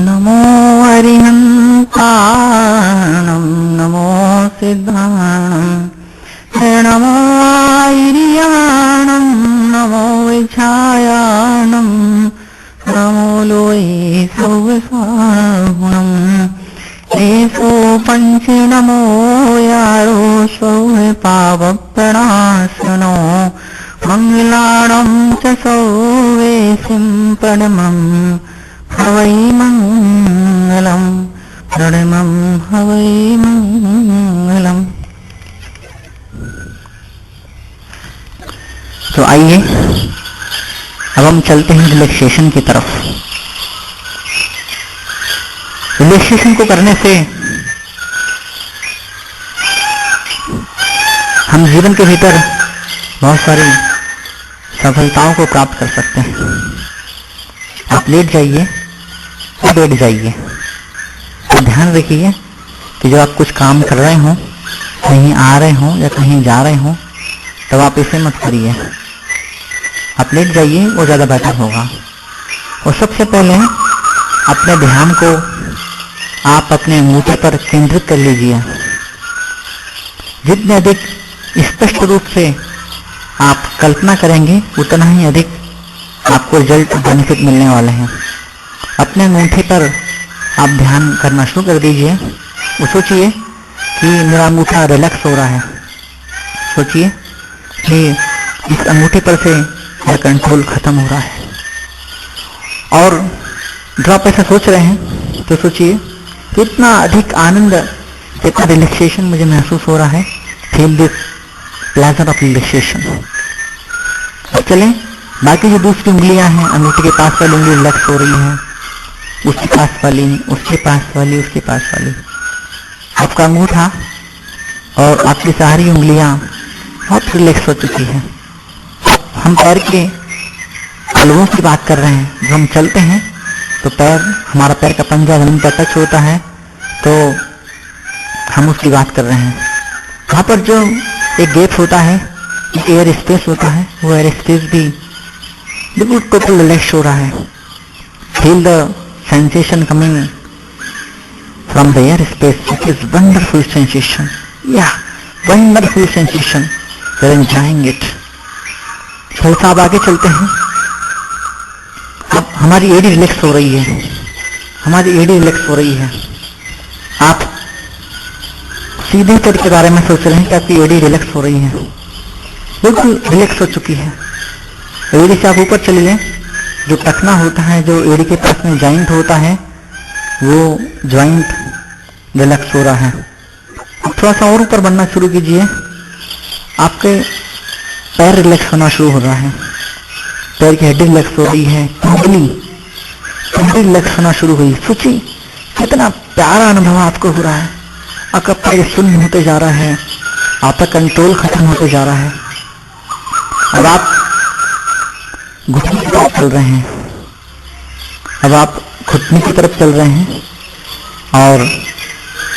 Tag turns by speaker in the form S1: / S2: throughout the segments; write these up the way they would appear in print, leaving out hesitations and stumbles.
S1: नमो अरिहन्ताणं नमो सिद्धाणं नमो आयर्याणं नमो विछायाणं नमो लोये सौवसागुणं एषो पंच नमो यारो सौः पावप्रणाशनो मंगलाणं च सौवेशिं प्रणमं हवै मंगलम प्रणमं हवै मंगलम। तो आइए अब हम चलते हैं रिलैक्सेशन की तरफ। रिलैक्सेशन को करने से हम जीवन के भीतर बहुत सारी सफलताओं को प्राप्त कर सकते हैं। आप लेट जाइए या बैठ जाइए, तो ध्यान रखिए कि जब आप कुछ काम कर रहे हो, कहीं आ रहे हो या कहीं जा रहे हो, तब आप इसे मत करिए। आप लेट जाइए, वो ज़्यादा बेटर होगा। और सबसे पहले अपने ध्यान को आप अपने अंगूठे पर केंद्रित कर लीजिए। जितने अधिक स्पष्ट रूप से आप कल्पना करेंगे, उतना ही अधिक आपको रिजल्ट बेनिफिट मिलने वाले हैं। अपने अंगूठे पर आप ध्यान करना शुरू कर दीजिए। वो सोचिए कि मेरा अंगूठा रिलैक्स हो रहा है। सोचिए कि इस अंगूठे पर से मेरा कंट्रोल खत्म हो रहा है। और जब आप ऐसा सोच रहे हैं तो सोचिए कितना अधिक आनंद, कितना रिलैक्सेशन मुझे महसूस हो रहा है। Feel this pleasure of relaxation. अब चलें, बाकी जो दूसरी उंगलियां हैं, अंगूठे के पास वाली उंगली रिलैक्स हो रही है, उसके पास वाली, उसके पास वाली, उसके पास वाली। आपका अंगूठा और आपकी सारी उंगलियां बहुत रिलैक्स हो चुकी है। हम पैर के तलवों की बात कर रहे हैं। जब हम चलते हैं तो हमारा पैर का पंजा जमीन पर टच होता है, तो हम उसकी बात कर रहे हैं। वहाँ पर जो एक गैप होता है, एयर स्पेस होता है, वो एयर स्पेस भी बिल्कुल टोटल रिलैक्स हो रहा है। Feel the sensation coming from the air space. It is wonderful sensation, या wonderful sensation. We are enjoying it. थोड़ा सा आगे चलते हैं। अब हमारी एडी रिलैक्स हो रही है, हमारी एडी रिलैक्स हो रही है। आप सीधे पैर के बारे में सोच रहे हैं कि आपकी एडी रिलैक्स हो रही है, बिल्कुल रिलैक्स हो चुकी है। एडी से आप ऊपर चलिए। जो टखना होता है, जो एडी के पास में जॉइंट होता है, वो जॉइंट रिलैक्स हो रहा है। थोड़ा सा और ऊपर बढ़ना शुरू कीजिए। आपके पैर रिलैक्स होना शुरू हो रहा है। पैर की हड्डी रिलैक्स हो रही है, कंबली रिलैक्स होना शुरू हुई। सोचिए कितना प्यारा अनुभव आपको हो रहा है। आपका पैर शून्य होते जा रहा है, आपका कंट्रोल खत्म होते जा रहा है। अब आप घुटने की तरफ चल रहे हैं। अब आप घुटने की तरफ चल रहे हैं और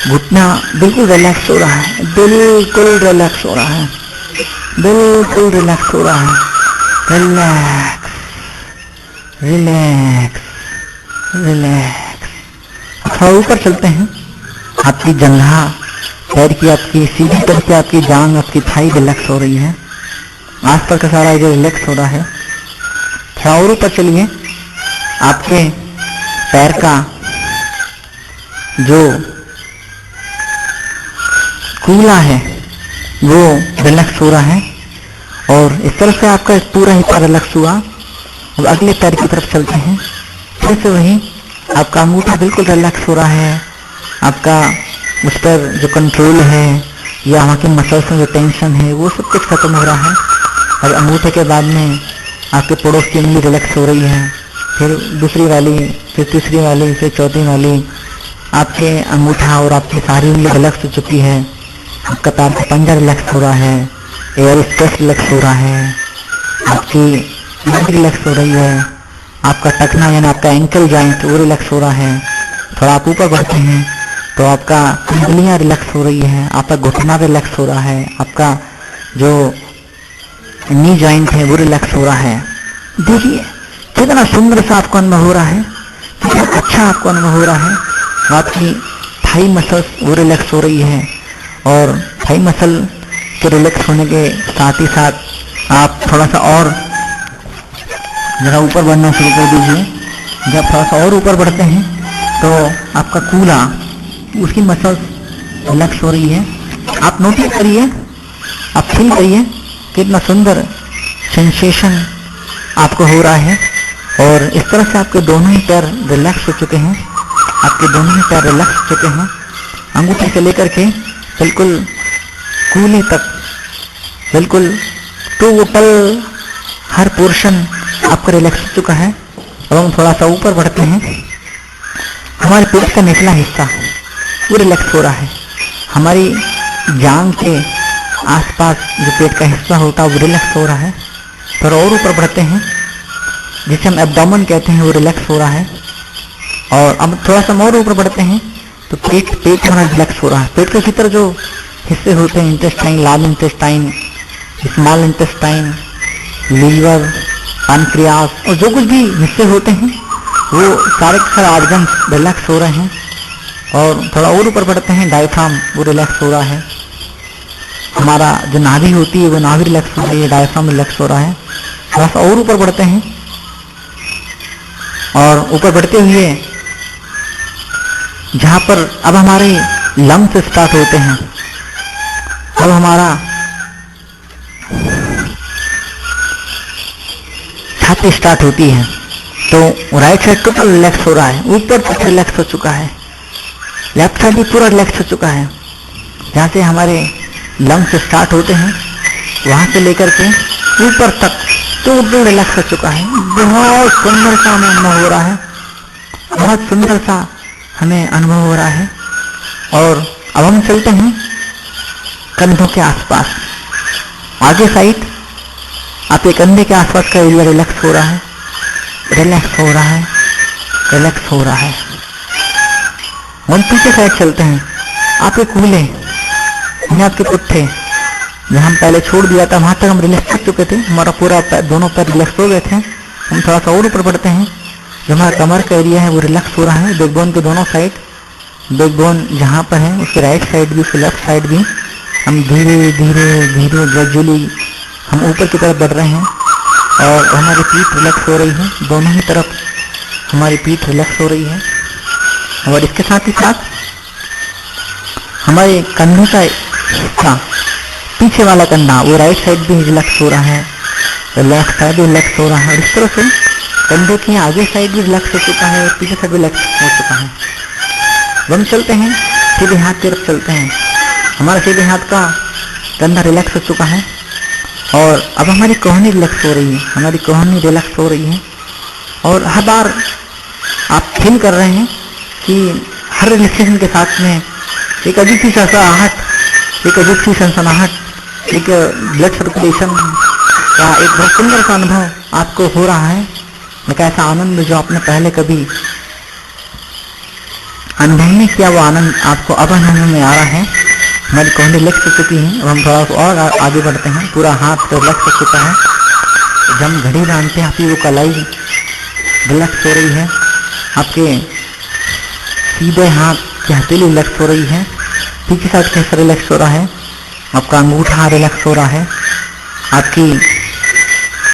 S1: घुटना बिल्कुल रिलैक्स हो रहा है, बिल्कुल रिलैक्स हो रहा है, बिल्कुल रिलैक्स हो रहा है। Relax relax relax. थोड़ा ऊपर चलते हैं। आपकी जंघा, पैर की, आपकी सीधी पैर की, आपकी जांग, आपकी थाई रिलैक्स हो रही है। आसपास का सारा एरिया रिलैक्स हो रहा है। थोड़ा और ऊपर चलिए। आपके पैर का जो कूला है वो रिलैक्स हो रहा है और इस तरह से आपका पूरा ही पैर रिलैक्स हुआ। अब अगले पैर की तरफ चलते हैं। फिर से वही, आपका अंगूठा बिल्कुल रिलैक्स हो रहा है। आपका उस पर जो कंट्रोल है या वहाँ की मसल्स में जो टेंशन है, वो सब कुछ खत्म हो रहा है। और अंगूठे के बाद में आपके पड़ोस की उंगली रिलैक्स हो रही है, फिर दूसरी वाली, फिर तीसरी वाली, फिर चौथी वाली। आपके अंगूठा और आपकी सारी उंगली रिलैक्स हो चुकी है। आपका पैर का पंजा रिलैक्स हो रहा है, एयर स्पेस रिलैक्स हो रहा है, आपकी leg रिलैक्स हो रही है, आपका टखना यानी आपका एंकल जॉइंट वो रिलैक्स हो रहा है। थोड़ा आप ऊपर बढ़ते हैं तो आपका उंगलियां रिलैक्स हो रही है, आपका घुटना रिलैक्स हो रहा है, आपका जो नी जॉइंट है वो रिलैक्स हो रहा है। देखिए कितना सुंदर सा आपको अनुभव हो रहा है, अच्छा आपको अनुभव हो रहा है। आपकी थाई मसल्स वो रिलैक्स हो रही है और थाई मसल के रिलैक्स होने के साथ ही साथ आप थोड़ा सा और जरा ऊपर बढ़ना शुरू कर दीजिए। जब थोड़ा सा और ऊपर बढ़ते हैं तो आपका कूल्हा उसकी मसल्स रिलैक्स हो रही है। आप नोटिस करिए, आप फील करिए कितना सुंदर सेंसेशन आपको हो रहा है। और इस तरह से आपके दोनों ही पैर रिलैक्स हो चुके हैं। आपके दोनों ही पैर रिलैक्स हो चुके हैं, अंगूठे से लेकर के बिल्कुल कूल्हे तक, बिल्कुल टोटल हर पोर्शन आपका रिलैक्स हो चुका है। अब हम थोड़ा सा ऊपर बढ़ते हैं। हमारे पेट का निचला हिस्सा वो रिलैक्स हो रहा है। हमारी जांघ के आसपास जो पेट का हिस्सा होता है वो रिलैक्स हो रहा है। थोड़ा और ऊपर बढ़ते हैं, जिसे हम एब्डोमेन कहते हैं, वो रिलैक्स हो रहा है। और अब थोड़ा सा और ऊपर बढ़ते हैं तो पेट हमारा रिलैक्स हो रहा है। पेट के भीतर जो हिस्से होते हैं, intestine, large intestine, small intestine, liver, pancreas और जो कुछ भी हिस्से होते हैं वो सारे के सारे ऑर्गन्स रिलैक्स हो रहे हैं। और थोड़ा और ऊपर बढ़ते हैं, डायफ्राम वो रिलैक्स हो रहा है। हमारा जो नाभि होती है वो नाभि रिलैक्स हो रही है, डायफ्राम रिलैक्स हो रहा है। थोड़ा सा और ऊपर बढ़ते हैं और ऊपर बढ़ते हुए जहां पर अब हमारे लंग्स स्टार्ट होते हैं, अब हमारा छाती स्टार्ट होती है, तो राइट साइड टोटल रिलैक्स हो रहा है, ऊपर तक रिलैक्स हो चुका है। लेफ्ट साइड भी पूरा रिलैक्स हो चुका है। जहाँ से हमारे लंग्स स्टार्ट होते हैं वहां से लेकर के ऊपर तक टोटल रिलैक्स हो चुका है। बहुत सुंदर सा हमें अनुभव हो रहा है, बहुत सुंदर सा हमें अनुभव हो रहा है। और अब हम चलते हैं कंधों के आसपास, आगे साइड आपके कंधे के आसपास का एरिया रिलैक्स हो रहा है, रिलैक्स हो रहा है, रिलैक्स हो रहा है। हम पीछे साइड चलते हैं, आपके कूल्हे, आपके पुट्ठे, जहाँ हम पहले छोड़ दिया था वहां तक हम रिलैक्स कर चुके थे। हमारा पूरा दोनों पैर रिलैक्स हो गए थे। हम थोड़ा सा और ऊपर बढ़ते हैं, जो हमारा कमर का एरिया है वो रिलैक्स हो रहा है। बैकबोन के दोनों साइड, बैकबोन जहाँ पर है उसके राइट साइड भी, उसके लेफ्ट साइड भी हम धीरे धीरे धीरे ग्रेजुअली हम ऊपर की तरफ बढ़ रहे हैं। और हमारी पीठ रिलैक्स हो रही है, दोनों ही तरफ हमारी पीठ रिलैक्स हो रही है। और इसके साथ ही साथ हमारे कंधे का हिस्सा, पीछे वाला कंधा, वो राइट साइड भी रिलैक्स हो रहा है, लेफ्ट साइड भी रिलैक्स हो रहा है। और इस तरह से कंधे के आगे साइड भी रिलैक्स हो चुका है और पीछे साइड भी रिलैक्स हो चुका है। हम चलते हैं सीधे हाथ की तरफ चलते हैं। हमारा सीधे हाथ का कंधा रिलैक्स हो चुका है और अब हमारी कोहनी रिलैक्स हो रही है, हमारी कोहनी रिलैक्स हो रही है। और हर बार आप फील कर रहे हैं कि हर रिलैक्सेशन के साथ में एक अजीब सी सहसाहट, एक अजीब सी सनसनाहट, एक ब्लड सर्कुलेशन का एक बहुत सुंदर सा अनुभव आपको हो रहा है। एक ऐसा आनंद जो आपने पहले कभी अनुभव नहीं किया, वो आनंद आपको अब अनुभव में आ रहा है। हमारी कोहनी रिलैक्स हो चुकी है। अब हम थोड़ा सा और आगे बढ़ते हैं, पूरा हाथ रिलैक्स हो चुका है। जब हम घड़ी बांधते हैं आपकी वो कलाई रिलैक्स हो रही है, आपके सीधे हाथ की हथेली रिलैक्स हो रही है, पीछे साइड का हिस्सा रिलैक्स हो रहा है, आपका अंगूठा रिलैक्स हो रहा है, आपकी